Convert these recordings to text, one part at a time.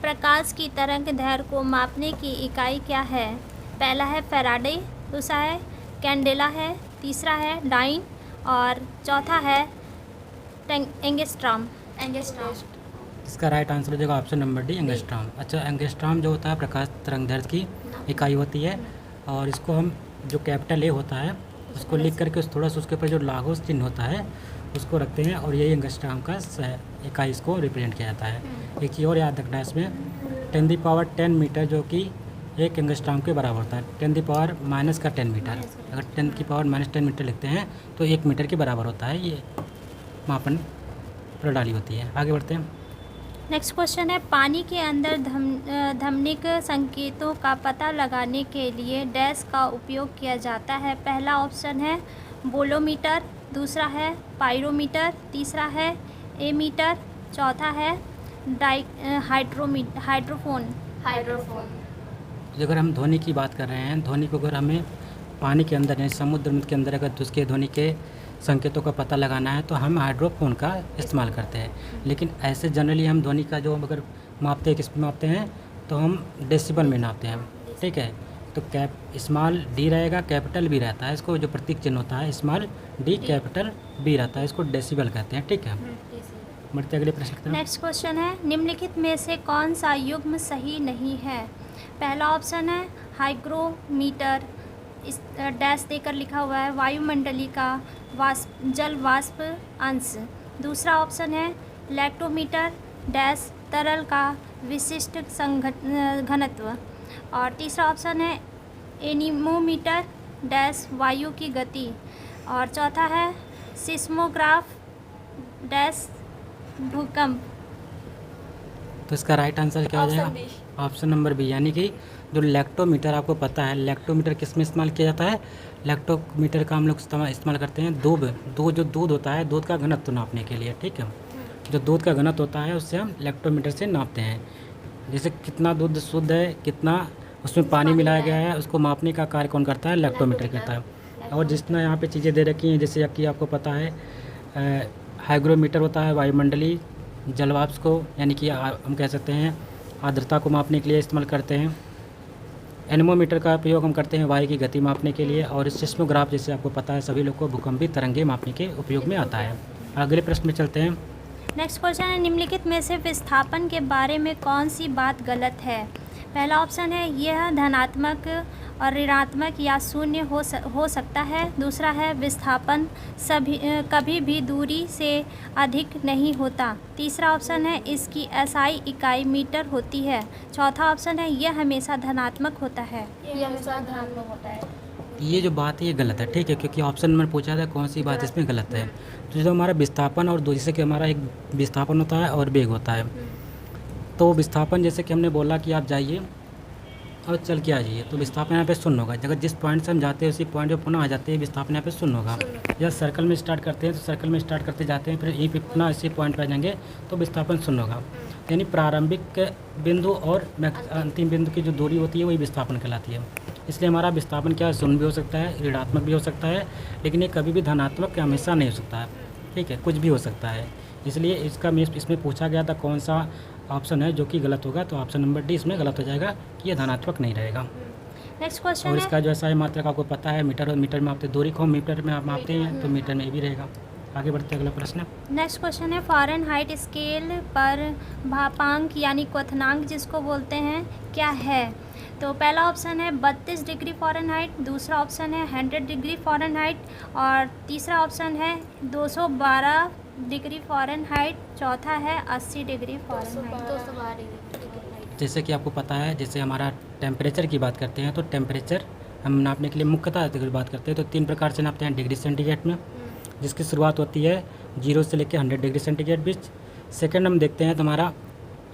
प्रकाश की तरंग दैर्घ्य को मापने की इकाई क्या है? पहला है फैराडे, दूसरा है कैंडेला है, तीसरा है डाइन और चौथा है एंगस्ट्रॉम। इसका राइट आंसर हो जाएगा ऑप्शन नंबर डी, एंगस्ट्रॉम। अच्छा, एंगस्ट्रॉम जो होता है प्रकाश तरंग दैर्घ्य की इकाई होती है, और इसको हम जो कैपिटल ए होता है उसको लिख करके थोड़ा सा उसके ऊपर जो लागोस चिन्ह होता है उसको रखते हैं, और यही एंगस्ट्रॉम का इकाई इसको रिप्रेजेंट किया जाता है। एक चीज़ और याद रखना है इसमें, 10⁻10 मीटर जो कि एक एंगस्ट्रॉम के बराबर होता है। 10⁻⁻10 मीटर, अगर 10⁻⁻10 मीटर लिखते हैं तो 1 मीटर के बराबर होता है। ये मापन प्रणाली होती है। आगे बढ़ते हैं। नेक्स्ट क्वेश्चन है, पानी के अंदर ध्वनिक संकेतों का पता लगाने के लिए डैश का उपयोग किया जाता है। पहला ऑप्शन है बोलोमीटर, दूसरा है पायरोमीटर, तीसरा है एमीटर, चौथा है हाइड्रोफोन। अगर हम ध्वनि की बात कर रहे हैं, ध्वनि को अगर हमें पानी के अंदर यानी समुद्र के अंदर अगर उसके ध्वनि के संकेतों का पता लगाना है तो हम हाइड्रोफोन का इस्तेमाल करते हैं। लेकिन ऐसे जनरली हम ध्वनि का जो अगर मापते हैं, किस में मापते हैं, तो हम डेसिबल में नापते हैं। ठीक है, तो स्मॉल डी रहेगा, कैपिटल बी रहता है, इसको जो प्रतीक चिन्ह होता है स्मॉल डी कैपिटल बी रहता है, इसको डेसिबल कहते हैं। ठीक है, बढ़ते अगले प्रश्न की तरफ। नेक्स्ट क्वेश्चन है, निम्नलिखित में से कौन सा युग्म सही नहीं है? पहला ऑप्शन है हाइग्रोमीटर, इस डैश देकर लिखा हुआ है वायुमंडली का जल वाष्प अंश। दूसरा ऑप्शन है लैक्टोमीटर, डैश तरल का विशिष्ट घनत्व। और तीसरा ऑप्शन है एनीमोमीटर, डैश वायु की गति। और चौथा है सिस्मोग्राफ, डैश भूकंप। तो इसका राइट आंसर क्या हो जाएगा? ऑप्शन नंबर बी, यानी कि जो लैक्टोमीटर, आपको पता है लैक्टोमीटर किस में इस्तेमाल किया जाता है? लैक्टोमीटर का हम लोग इस्तेमाल करते हैं जो दूध होता है, दूध का घनत्व नापने के लिए। ठीक है, जो दूध का घनत्व होता है उससे हम लैक्टोमीटर से नापते हैं। जैसे कितना दूध शुद्ध है, कितना उसमें पानी मिलाया गया है, उसको मापने का कार्य कौन करता है? लैक्टोमीटर करता है। और जितना यहाँ पे चीज़ें दे रखी हैं, जैसे कि आपको पता है हाइग्रोमीटर होता है वायुमंडलीय जलवाष्प को, यानी कि हम कह सकते हैं आर्द्रता को मापने के लिए इस्तेमाल करते हैं। एनीमोमीटर का उपयोग हम करते हैं वायु की गति मापने के लिए। और सिस्मोग्राफ, जैसे आपको पता है सभी लोग को, भूकंपीय तरंगे मापने के उपयोग में आता है। अगले प्रश्न में चलते हैं। नेक्स्ट क्वेश्चन है, निम्नलिखित में से विस्थापन के बारे में कौन सी बात गलत है? पहला ऑप्शन है यह धनात्मक और ऋणात्मक या शून्य हो सकता है। दूसरा है विस्थापन कभी भी दूरी से अधिक नहीं होता। तीसरा ऑप्शन है इसकी एसआई इकाई मीटर होती है। चौथा ऑप्शन है यह हमेशा धनात्मक होता है। ये जो बात है ये गलत है। ठीक है, क्योंकि ऑप्शन में पूछा था कौन सी बात इसमें गलत है। तो जो हमारा विस्थापन और जैसे कि हमारा एक विस्थापन होता है और वेग होता है, तो विस्थापन जैसे कि हमने बोला कि आप जाइए और चल के आ जाइए, तो विस्थापन यहाँ पे शून्य होगा। अगर जिस पॉइंट से हम जाते हैं उसी पॉइंट पे पुनः आ जाते हैं, विस्थापन यहाँ पे शून्य होगा। या सर्कल में स्टार्ट करते हैं तो सर्कल में स्टार्ट करते जाते हैं, फिर यहीं पे पुनः इसी पॉइंट पर आ जाएंगे तो विस्थापन शून्य होगा। यानी प्रारंभिक बिंदु और अंतिम बिंदु की जो दूरी होती है वही विस्थापन कहलाती है। इसलिए हमारा विस्थापन क्या शून्य भी हो सकता है, ऋणात्मक भी हो सकता है, लेकिन ये कभी भी धनात्मक हमेशा नहीं हो सकता है। ठीक है, कुछ भी हो सकता है। इसलिए इसमें पूछा गया था कौन सा ऑप्शन है जो कि गलत होगा, तो ऑप्शन नंबर डी इसमें गलत हो जाएगा कि ये धनात्मक नहीं रहेगा। नेक्स्ट क्वेश्चन और इसका जो ऐसा है मात्रक आपको पता है, मीटर में मापते, दूरी को मीटर में आप मापते हैं तो मीटर में भी रहेगा। आगे बढ़ते हैं, अगला प्रश्न। नेक्स्ट क्वेश्चन है फ़ारेनहाइट स्केल पर भापांक यानी क्वथनांक जिसको बोलते हैं क्या है? तो पहला ऑप्शन है 32 डिग्री फ़ारेनहाइट, दूसरा ऑप्शन है 100 डिग्री फ़ारेनहाइट और तीसरा ऑप्शन है 212 डिग्री फ़ारेनहाइट, चौथा है 80 डिग्री फ़ारेनहाइट। जैसे कि आपको पता है, जैसे हमारा टेम्परेचर की बात करते हैं तो टेम्परेचर हम नापने के लिए मुख्यतः अगर बात करते हैं तो 3 प्रकार से नापते हैं डिग्री सेंटीग्रेड में, जिसकी शुरुआत होती है 0 से लेकर 100 डिग्री सेंटीग्रेड बीच। सेकंड हम देखते हैं तो हमारा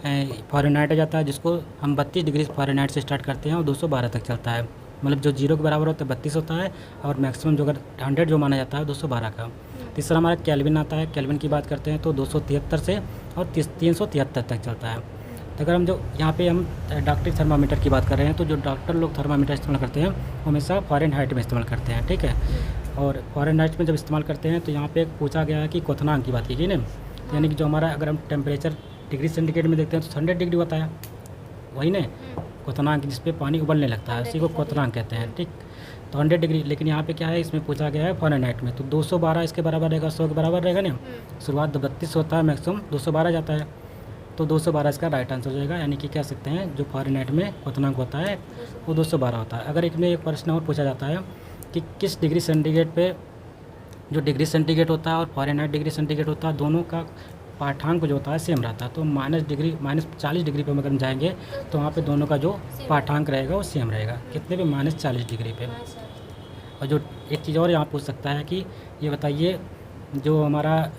फ़ारेनहाइट आ जाता है, जिसको हम 32 डिग्री फ़ारेनहाइट से स्टार्ट करते हैं और 212 तक चलता है। मतलब जो 0 के बराबर होता है 32 होता है और मैक्सिमम जो अगर 100 जो माना जाता है 212 का। तीसरा हमारा केल्विन आता है, केल्विन की बात करते हैं तो 273 से और 373 तक चलता है। तो अगर हम जो यहाँ पे हम डॉक्टरी थर्मामीटर की बात कर रहे हैं तो जो डॉक्टर लोग थर्मामीटर इस्तेमाल करते हैं वो हमेशा फ़ारेनहाइट में इस्तेमाल करते हैं। ठीक है, और फ़ारेनहाइट में जब इस्तेमाल करते हैं तो यहाँ पे पूछा गया है कि क्वथनांक की बात की गई ना, यानी कि जो हमारा अगर हम टेम्परेचर डिग्री सेंटीग्रेड में देखते हैं तो 100 डिग्री होता है, वही ना क्वथनांक, जिस पे पानी उबलने लगता है उसी को क्वथनांक कहते हैं, ठीक। तो 100 डिग्री, लेकिन यहाँ पे क्या है, इसमें पूछा गया है फ़ारेनहाइट में, तो 212 इसके बराबर रहेगा, 100 के बराबर रहेगा ना। शुरुआत 32 होता है, मैक्सिमम 212 जाता है, तो 212 इसका राइट आंसर हो जाएगा। यानी कि कह सकते हैं जो फ़ारेनहाइट में क्वथनांक होता है वो 212 होता है। अगर इसमें एक प्रश्न और पूछा जाता है कि किस डिग्री सेंटीग्रेड पे, जो डिग्री सेंटीग्रेड होता है और फ़ारेनहाइट डिग्री सेंटीग्रेड होता है, दोनों का पाठांक जो होता है सेम रहता है, तो -40 डिग्री पे अगर हम जाएंगे तो वहाँ पे दोनों का जो पाठांक रहेगा वो सेम रहेगा। कितने पे? -40 डिग्री पे। और जो एक चीज़ और यहाँ पूछ सकता है कि ये बताइए, जो हमारा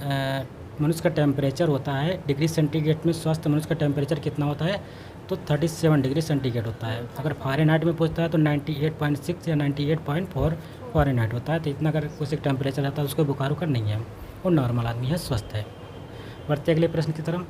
मनुष्य का टेम्परेचर होता है डिग्री सेंटीग्रेड में, स्वस्थ मनुष्य का टेम्परेचर कितना होता है? तो 37 डिग्री सेंटीग्रेड होता है। अगर फ़ारेनहाइट में पूछता है तो 98.6 या 98.4 फ़ारेनहाइट होता है। तो इतना अगर कुछ टेम्परेचर रहता है उसको बुखार उखार नहीं है, वो नॉर्मल आदमी है, स्वस्थ है। बढ़ते अगले प्रश्न की तरफ।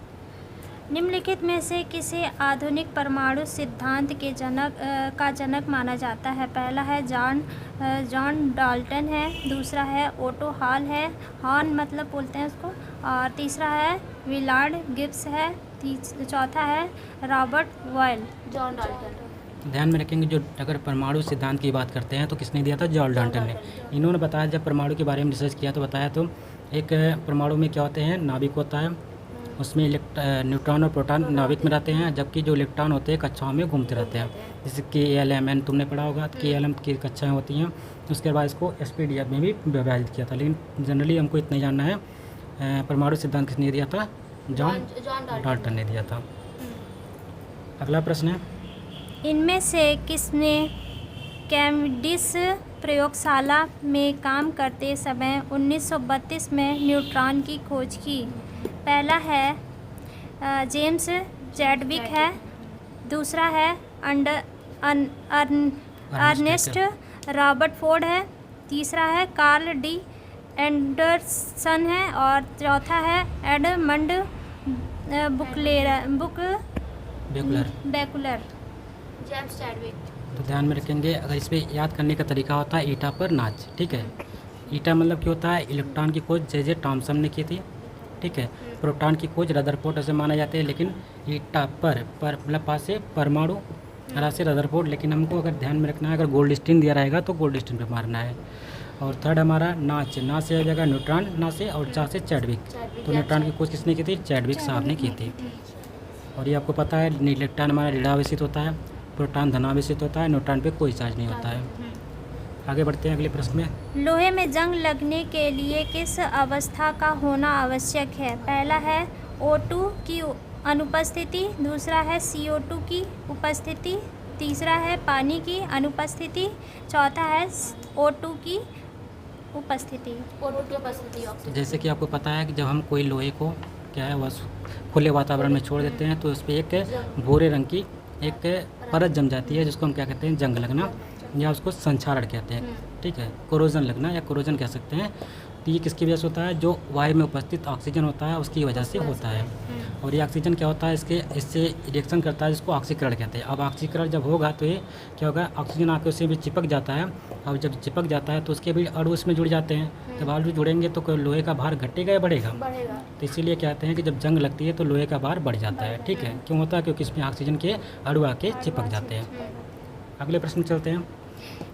निम्नलिखित में से किसे आधुनिक परमाणु सिद्धांत के जनक माना जाता है? पहला है जॉन डाल्टन है, दूसरा है ओटो हॉल है, हॉर्न मतलब बोलते हैं उसको, और तीसरा है विलार्ड गिब्स है, चौथा है रॉबर्ट बॉयल। John Dalton. ध्यान में रखेंगे, जो अगर परमाणु सिद्धांत की बात करते हैं तो किसने दिया था? जॉन डाल्टन ने। इन्होंने बताया, जब परमाणु के बारे में रिसर्च किया तो बताया, तो एक परमाणु में क्या होते हैं? नाभिक होता है, उसमें न्यूट्रॉन और प्रोटॉन नाभिक में रहते हैं, जबकि जो इलेक्ट्रॉन होते हैं कक्षाओं में घूमते रहते हैं, जैसे KLMN तुमने पढ़ा होगा, KLM की कक्षाएं होती हैं। उसके बाद इसको SPDF में भी विभाजित किया था, लेकिन जनरली हमको इतना जानना है परमाणु सिद्धांत किसने दिया था? जॉन डाल्टन ने दिया था। अगला प्रश्न है, इनमें से किसने कैम्ब्रिज प्रयोगशाला में काम करते समय 1932 में न्यूट्रॉन की खोज की? पहला है जेम्स चैडविक है, दूसरा है अर्नेस्ट रॉदरफोर्ड है, तीसरा है कार्ल डी एंडरसन है, और चौथा है एडमंड बेकुलर। James Chadwick. तो ध्यान में रखेंगे, अगर इस पर याद करने का तरीका होता है ईटा पर नाच, ठीक है। ईटा मतलब क्या होता है? इलेक्ट्रॉन की खोज J.J. थॉमसन ने की थी, ठीक है। प्रोटॉन की खोज रदरफोर्ड ऐसे माना जाते हैं, लेकिन ईटा पर मतलब पास से परमाणु हरा से रदरफोर्ड। लेकिन हमको अगर ध्यान में रखना है, अगर गोल्डस्टीन दिया रहेगा तो गोल्डस्टीन पे मारना है। और थर्ड हमारा नाच से हो जाएगा न्यूट्रॉन, ना से, और चा से चैडविक। तो न्यूट्रॉन की खोज किसने की थी? चैडविक साहब ने की थी। और ये आपको पता है, इलेक्ट्रॉन हमारा ऋणावेशित होता है, प्रोटॉन धनावेशित होता है, न्यूट्रॉन पे कोई चार्ज नहीं होता है। आगे बढ़ते हैं अगले प्रश्न में। लोहे में जंग लगने के लिए किस अवस्था का होना आवश्यक है? पहला है O2 की अनुपस्थिति, दूसरा है CO2 की उपस्थिति, तीसरा है पानी की अनुपस्थिति, चौथा है O2 की उपस्थिति। जैसे कि आपको पता है कि जब हम कोई लोहे को क्या है वह खुले वातावरण में छोड़ देते हैं तो उस पर एक भूरे रंग की एक परत जम जाती है, जिसको हम क्या कहते हैं? जंग लगना, या उसको संक्षारण कहते हैं, ठीक है। कोरोजन लगना या कोरोजन कह सकते हैं। तो ये किसकी वजह से होता है? जो वायु में उपस्थित ऑक्सीजन होता है उसकी वजह से होता है। और ये ऑक्सीजन क्या होता है? इससे रिएक्शन करता है, जिसको ऑक्सीकरण कहते हैं। अब ऑक्सीकरण जब होगा तो ये क्या होगा? ऑक्सीजन आके उससे भी चिपक जाता है। अब जब चिपक जाता है तो उसके भी अणु उसमें जुड़ जाते हैं। जब अणु जुड़ेंगे तो लोहे का भार घटेगा या बढ़ेगा? तो इसीलिए कहते हैं कि जब जंग लगती है तो लोहे का भार बढ़ जाता है, ठीक है। क्यों होता है? क्योंकि इसमें ऑक्सीजन के अणु आके चिपक जाते हैं। अगले प्रश्न चलते हैं।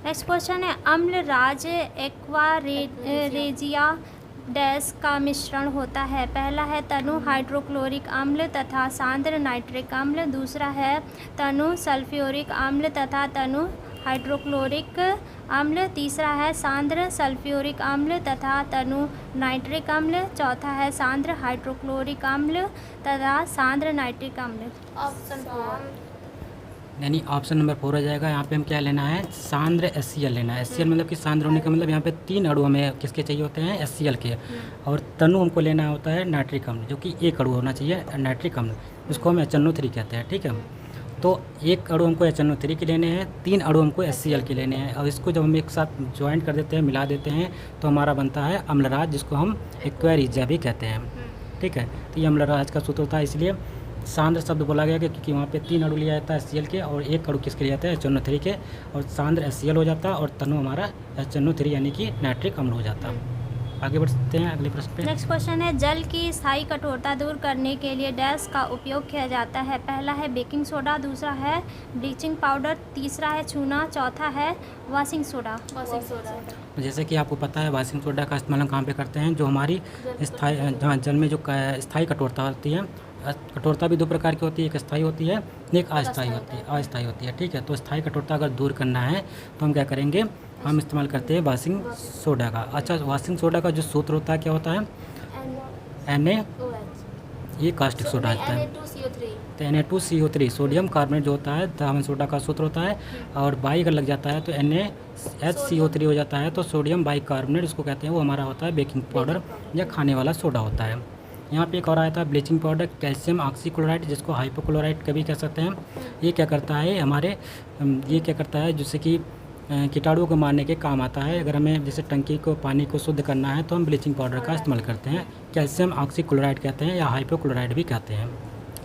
नेक्स्ट क्वेश्चन है, अम्लराज एक्वारेजिया डैश का मिश्रण होता है? पहला है तनु हाइड्रोक्लोरिक अम्ल तथा सांद्र नाइट्रिक अम्ल, दूसरा है तनु सल्फ्यूरिक अम्ल तथा तनु हाइड्रोक्लोरिक अम्ल, तीसरा है सांद्र सल्फ्यूरिक अम्ल तथा तनु नाइट्रिक अम्ल, चौथा है सांद्र हाइड्रोक्लोरिक अम्ल तथा सांद्र नाइट्रिक अम्ल। ऑप्शन 4 यानी ऑप्शन नंबर 4 हो जाएगा। यहाँ पे हम क्या लेना है? सांद्र HCl लेना है। HCl मतलब कि सांद्र होने का मतलब यहाँ पे 3 अणु हमें किसके चाहिए होते हैं? HCl के। और तनु हमको लेना होता है नाइट्रिक अम्ल, जो कि एक अणु होना चाहिए नाइट्रिक अम्ल, जिसको हम HNO3 कहते हैं, ठीक है। तो एक अणु हमको HNO3 के लेने हैं, 3 अणु हमको HCl के लेने हैं। और इसको जब हम एक साथ ज्वाइंट कर देते हैं, मिला देते हैं, तो हमारा बनता है अम्लराज, जिसको हम एक्वारेजिया भी कहते हैं, ठीक है। तो ये अम्लराज का सूत्र होता है, इसलिए सांद्र शब्द बोला गया क्योंकि वहाँ पे 3 अणु लिया जाता है HCl के, और एक अणु किसके लिया जाता है? HNO3 के। और सांद्र HCl हो जाता है और तनु हमारा HNO3 यानी कि नाइट्रिक अम्ल हो जाता है। आगे बढ़ते हैं अगले प्रश्न पे। नेक्स्ट क्वेश्चन है जल की स्थायी कठोरता दूर करने के लिए डैश का उपयोग किया जाता है। पहला है बेकिंग सोडा, दूसरा है ब्लीचिंग पाउडर, तीसरा है चूना, चौथा है वॉशिंग सोडा। जैसे कि आपको पता है वॉशिंग सोडा का इस्तेमाल हम कहाँ पे करते हैं, जो हमारी स्थायी जल में जो स्थायी कठोरता होती है। कठोरता भी दो प्रकार की होती है, एक स्थायी होती है, एक अस्थायी होती है। ठीक है, तो स्थायी कठोरता अगर दूर करना है तो हम क्या करेंगे, हम इस्तेमाल करते हैं वॉशिंग सोडा का। अच्छा, वॉशिंग सोडा का जो सूत्र होता है क्या होता है, Na, ये कास्टिक सोडा होता है, तो Na2CO3 सोडियम कार्बोनेट जो होता है धावन सोडा का सूत्र होता है, और बाई अगर लग जाता है तो NaHCO3 हो जाता है, तो सोडियम बाई कार्बोनेट उसको कहते हैं, वो हमारा होता है बेकिंग पाउडर या खाने वाला सोडा होता है। यहाँ पे एक और आया था ब्लीचिंग पाउडर, कैल्शियम ऑक्सीक्लोराइड, जिसको हाइपोक्लोराइड कभी कह सकते हैं। ये क्या करता है जिससे कि कीटाणुओं को मारने के काम आता है। अगर हमें जैसे टंकी को पानी को शुद्ध करना है तो हम ब्लीचिंग पाउडर का इस्तेमाल करते हैं, कैल्शियम ऑक्सीक्लोराइड कहते हैं या हाइपोक्लोराइड भी कहते हैं।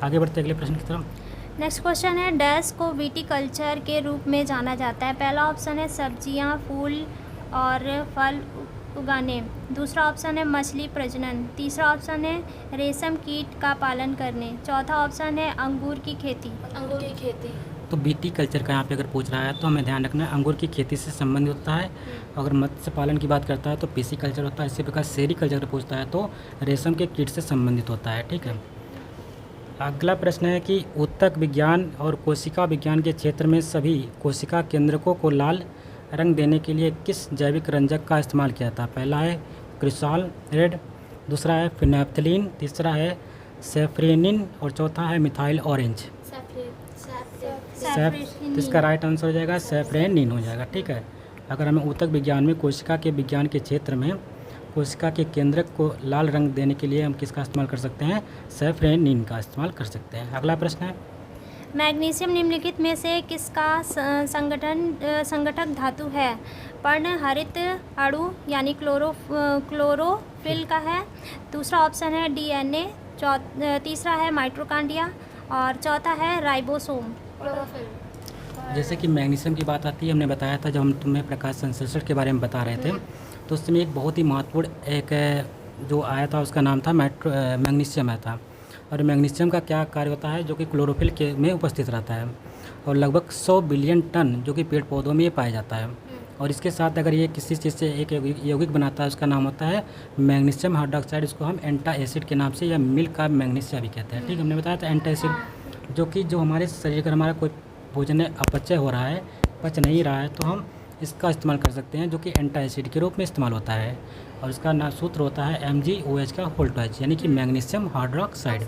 आगे बढ़ते अगले प्रश्न की तरफ। नेक्स्ट क्वेश्चन है डैश को विटीकल्चर के रूप में जाना जाता है। पहला ऑप्शन है सब्जियां, फूल और फल उगाने, दूसरा ऑप्शन है मछली प्रजनन, तीसरा ऑप्शन है रेशम कीट का पालन करने, चौथा ऑप्शन है अंगूर की खेती। तो बीटी कल्चर का यहाँ पे अगर पूछ रहा है तो हमें ध्यान रखना है अंगूर की खेती से संबंधित होता है। अगर मत्स्य पालन की बात करता है तो पीसी कल्चर होता है। इसी प्रकार सेरी कल्चर पूछता है तो रेशम के कीट से संबंधित होता है। ठीक है, अगला प्रश्न है कि ऊतक विज्ञान और कोशिका विज्ञान के क्षेत्र में सभी कोशिका केंद्रकों को लाल रंग देने के लिए किस जैविक रंजक का इस्तेमाल किया था। पहला है क्रिसाल रेड, दूसरा है फिनेप्थलीन, तीसरा है सेफ्रेनिन और चौथा है मिथाइल ऑरेंज। तो इसका राइट आंसर हो जाएगा सेफ्रेनिन हो जाएगा। ठीक है, अगर हमें ऊतक विज्ञान में कोशिका के विज्ञान के क्षेत्र में कोशिका के केंद्रक को लाल रंग देने के लिए हम किसका इस्तेमाल कर सकते हैं, सेफ्रेनिन का इस्तेमाल कर सकते हैं। अगला प्रश्न है मैग्नीशियम निम्नलिखित में से किसका संगठक धातु है। पर्णहरित अणु यानी क्लोरोफिल का है, दूसरा ऑप्शन है DNA, तीसरा है माइटोकॉन्ड्रिया और चौथा है राइबोसोम। जैसे कि मैग्नीशियम की बात आती है, हमने बताया था जब हम तुम्हें प्रकाश संश्लेषण के बारे में बता रहे थे तो उसमें एक बहुत ही महत्वपूर्ण एक जो आया था उसका नाम था मैग्नीशियम आया था। और मैग्नीशियम का क्या कार्य होता है, जो कि क्लोरोफिल के में उपस्थित रहता है और लगभग 100 बिलियन टन जो कि पेड़ पौधों में ये पाया जाता है। और इसके साथ अगर ये किसी चीज़ से एक यौगिक बनाता है उसका नाम होता है मैग्नीशियम हाइड्रोक्साइड, इसको हम एंटा एसिड के नाम से या मिल्क का मैग्नीशिया भी कहते हैं। ठीक, हमने बताया था एंटा एसिड जो हमारे शरीर का हमारा कोई भोजन अपचय हो रहा है, पच नहीं रहा है, तो हम इसका इस्तेमाल कर सकते हैं, जो कि एंटा एसिड के रूप में इस्तेमाल होता है। और इसका सूत्र होता है MgOH का वोल्टेज यानी कि मैग्नीशियम हाइड्रोक्साइड।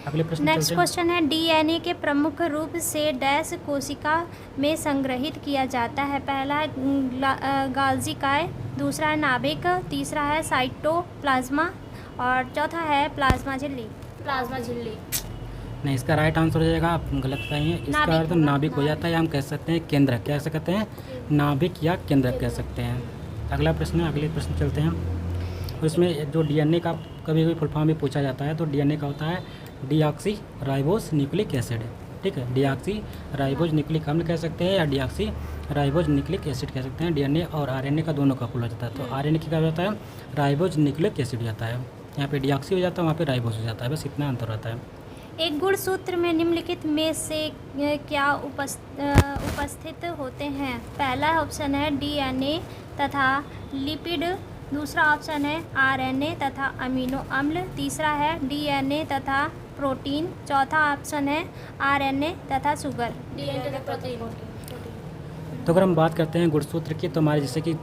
अगले प्रश्न नेक्स्ट क्वेश्चन है DNA के प्रमुख रूप से डैश कोशिका में संग्रहित किया जाता है। पहला है गाल्जी काय, दूसरा है नाभिक, तीसरा है साइटोप्लाज्मा और चौथा है प्लाज्मा झिल्ली। नहीं, इसका राइट आंसर हो जाएगा, आप गलत बताइए। इसका अर्थ नाभिक हो जाता है, हम कह सकते हैं केंद्रक, क्या कहते हैं, नाभिक या केंद्रक कह सकते हैं। अगला प्रश्न है, अगले प्रश्न चलते हैं। और इसमें जो DNA का कभी कभी फुल फॉर्म भी पूछा जाता है तो DNA का होता है डीऑक्सी राइबोज न्यूक्लिक एसिड। ठीक है, डीऑक्सी राइबोज न्यूक्लिक अम्ल कह सकते हैं या डीऑक्सी राइबोज न्यूक्लिक एसिड कह सकते हैं। DNA और RNA का दोनों का फुल हो जाता है, तो RNA की क्या हो जाता है, राइबोज न्यूक्लिक एसिड हो जाता है। यहाँ पे डीऑक्सी हो जाता है, वहाँ पे राइबोज हो जाता है, बस इतना अंतर होता है। एक गुणसूत्र में निम्नलिखित में से क्या उपस्थित होते हैं। पहला ऑप्शन है DNA तथा लिपिड, दूसरा ऑप्शन है RNA तथा अमीनो अम्ल, तीसरा है DNA तथा प्रोटीन, चौथा ऑप्शन है RNA तथा शुगर। तो अगर हम बात करते हैं गुणसूत्र की, तो हमारे जैसे कि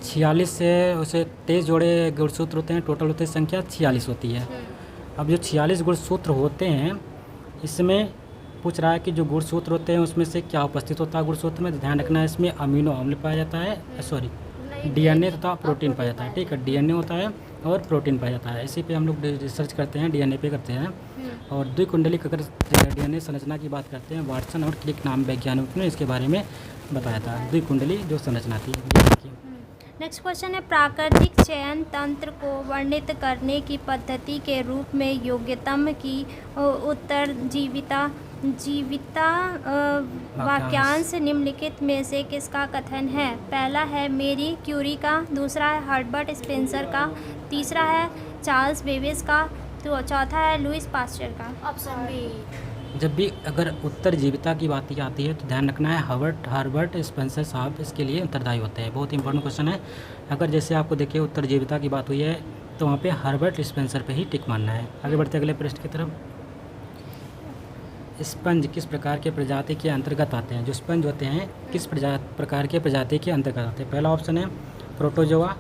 46 से उसे 23 जोड़े गुणसूत्र होते हैं, टोटल होते हैं संख्या 46 होती है। अब जो 46 गुणसूत्र होते हैं इसमें पूछ रहा है कि जो गुणसूत्र होते हैं उसमें से क्या उपस्थित होता है गुणसूत्र में, तो ध्यान रखना है इसमें अमीनो अम्ल पाया जाता है, DNA तथा प्रोटीन पाया जाता है। ठीक है, DNA होता है और प्रोटीन पाया जाता है। इसी पे हम लोग रिसर्च करते हैं, DNA पे करते हैं। और द्विकुंडलिक अगर DNA संरचना की बात करते हैं, वाटसन और क्लिक नाम वैज्ञानिक ने इसके बारे में बताया था, द्विकुंडली जो संरचना थी DNA की। नेक्स्ट क्वेश्चन है प्राकृतिक चयन तंत्र को वर्णित करने की पद्धति के रूप में योग्यतम की उत्तरजीविता जीविता वाक्यांश निम्नलिखित में से किसका कथन है? पहला है मेरी क्यूरी का, दूसरा है हर्बर्ट स्पेंसर का, तीसरा है चार्ल्स बेबेज का, तो चौथा है लुइस पास्चर का। Option B. जब भी अगर उत्तर जीविता की बात आती है तो ध्यान रखना है हर्बर्ट स्पेंसर साहब इसके लिए उत्तरदायी होते हैं। बहुत इंपॉर्टेंट क्वेश्चन है। अगर जैसे आपको देखिए उत्तर जीविता की बात हुई है तो वहाँ पे हर्बर्ट स्पेंसर पे ही टिक मारना है। आगे बढ़ते अगले प्रश्न की तरफ। स्पंज किस प्रकार के प्रजाति के अंतर्गत आते हैं? जो स्पंज होते हैं किस प्रकार के प्रजाति के अंतर्गत आते हैं? पहला ऑप्शन है प्रोटोजोआ,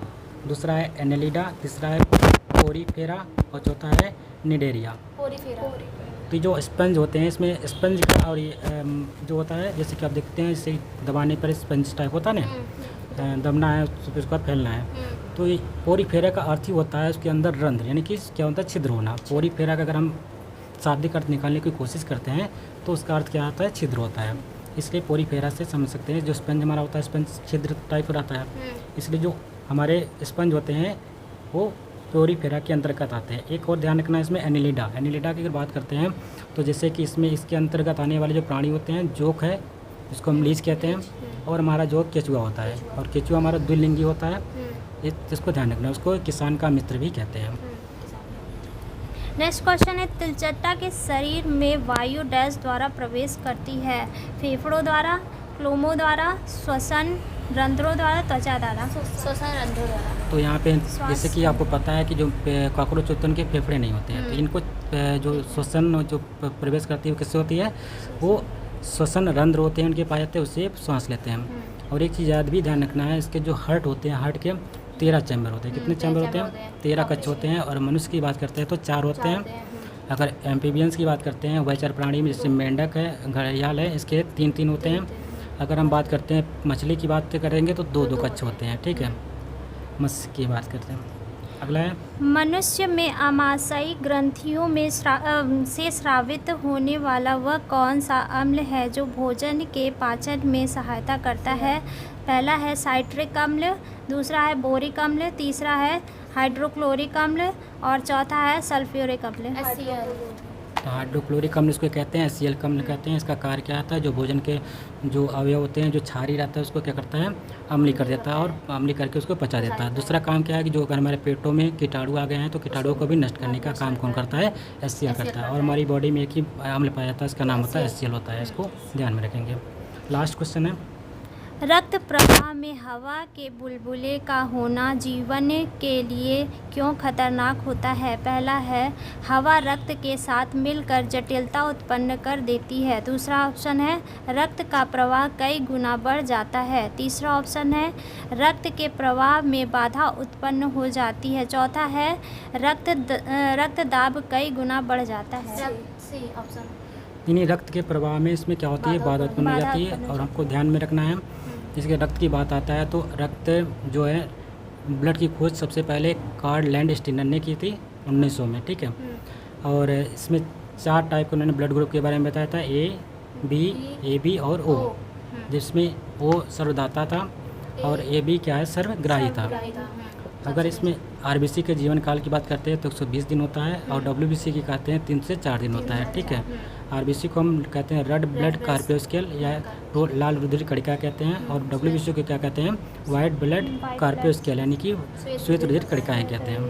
दूसरा है एनेलिडा, तीसरा है पोरीफेरा और चौथा है निडेरिया। पोरीफेरा। तो जो स्पंज होते हैं इसमें स्पंज का और ये जो होता है जैसे कि आप देखते हैं इसे दबाने पर स्पंज टाइप होता है ना, दबना है उसके बाद फैलना है। तो ये पोरीफेरा का अर्थ ही होता है उसके अंदर रंध्र, यानी कि क्या होता है छिद्र होना। पोरीफेरा का अगर हम शाब्दिक अर्थ निकालने की कोशिश करते हैं तो उसका अर्थ क्या आता है? छिद्र होता है। इसलिए पोरीफेरा से समझ सकते हैं जो स्पंज हमारा होता है स्पंज छिद्र टाइप रहता है। इसलिए जो हमारे स्पंज होते हैं वो पोरीफेरा के अंतर्गत आते हैं। एक और ध्यान रखना है इसमें एनेलिडा की अगर बात करते हैं तो जैसे कि इसमें इसके अंतर्गत आने वाले जो प्राणी होते हैं जोक है जिसको हम लीच कहते हैं, और हमारा जो केचुआ होता है, और केचुआ हमारा द्विलिंगी होता है। इसको ध्यान रखना है, उसको किसान का मित्र भी कहते हैं। नेक्स्ट क्वेश्चन है तिलचट्टा के शरीर में वायु डैश द्वारा प्रवेश करती है? फेफड़ों द्वारा, क्लोमों द्वारा, श्वसन रंध्रों द्वारा, त्वचा द्वारा। श्वसन रंध्रों द्वारा। तो यहाँ पे जैसे कि आपको पता है कि जो कॉकरोच होते हैं उनके फेफड़े नहीं होते हैं, तो इनको जो श्वसन जो प्रवेश करती है वो किससे होती है? वो श्वसन रंध्र होते हैं उनके पाए जाते हैं, उससे सांस लेते हैं। और एक चीज़ याद भी ध्यान रखना है, इसके जो हार्ट होते हैं हार्ट के 13 चैम्बर होते हैं। कितने चैम्बर होते हैं? 13 कक्ष होते हैं। और मनुष्य की बात करते हैं तो 4 होते हैं। अगर एम्फीबियंस की बात करते हैं उभयचर प्राणी में जैसे मेंढक है, घड़ियाल है, इसके 3-3 होते हैं। अगर हम बात करते हैं मछली की बात करेंगे तो 2-2 कक्ष होते हैं। ठीक है, मत्स्य की बात करते हैं। अगला है मनुष्य में आमाशयी ग्रंथियों में से स्रावित होने वाला वह कौन सा अम्ल है जो भोजन के पाचन में सहायता करता है? पहला है साइट्रिक अम्ल, दूसरा है बोरिक अम्ल, तीसरा है हाइड्रोक्लोरिक अम्ल और चौथा है सल्फ्यूरिक अम्ल। तो हाइड्रोक्लोरिक अम्ल इसको कहते हैं, HCl का अम्ल कहते हैं। इसका कार्य क्या आता है? जो भोजन के जो अवयव होते हैं जो क्षारी रहता है उसको क्या करता है? अम्लीय कर देता है और अम्लीय करके उसको पचा देता है। दूसरा काम क्या है कि जो अगर हमारे पेटों में कीटाणु आ गए हैं तो कीटाणुओं को भी नष्ट करने का काम कौन करता है? HCl करता है। और हमारी बॉडी में एक ही अम्ल पाया जाता है, इसका नाम होता है HCl होता है। इसको ध्यान में रखेंगे। लास्ट क्वेश्चन है रक्त प्रवाह में हवा के बुलबुले का होना जीवन के लिए क्यों खतरनाक होता है? पहला है हवा रक्त के साथ मिलकर जटिलता उत्पन्न कर देती है, दूसरा ऑप्शन है रक्त का प्रवाह कई गुना बढ़ जाता है, तीसरा ऑप्शन है रक्त के प्रवाह में बाधा उत्पन्न हो जाती है, चौथा है रक्त दाब कई गुना बढ़ जाता है। C option. यानी रक्त के प्रवाह में इसमें क्या होती है? बाधा उत्पन्न हो जाती है। और हमको ध्यान में रखना है जिसके रक्त की बात आता है तो रक्त जो है ब्लड की खोज सबसे पहले कार्ल लैंड स्टीनर ने की थी 1900 में। ठीक है, और इसमें 4 टाइप के उन्होंने ब्लड ग्रुप के बारे में बताया था, A, B और O, जिसमें O सर्वदाता था और AB क्या है? सर्वग्राही था। अगर इसमें RBC के जीवन काल की बात करते हैं तो 120 दिन होता है और WBC की कहते हैं 3 से 4 दिन होता है। ठीक है, RBC को हम कहते हैं रेड ब्लड कार्पियोस्केल या लाल रुधिर कणिका कहते हैं, और WBC को क्या कहते हैं? वाइट ब्लड कार्पियोस्केल यानी कि श्वेत रुधिर कणिकाएँ कहते हैं।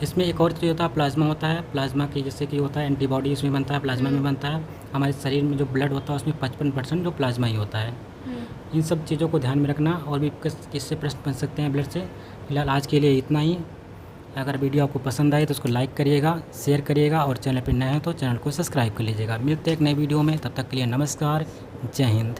इसमें एक और चीज़ होता है प्लाज्मा होता है। प्लाज्मा की जैसे कि होता है एंटीबॉडी इसमें बनता है, प्लाज्मा में बनता है। हमारे शरीर में जो ब्लड होता है उसमें 55% जो प्लाज्मा ही होता है। इन सब चीज़ों को ध्यान में रखना। और भी किससे प्रश्न बन सकते हैं ब्लड से। फिलहाल आज के लिए इतना ही। अगर वीडियो आपको पसंद आए तो उसको लाइक करिएगा, शेयर करिएगा और चैनल पर नए हैं तो चैनल को सब्सक्राइब कर लीजिएगा। मिलते हैं एक नई वीडियो में, तब तक के लिए नमस्कार, जय हिंद।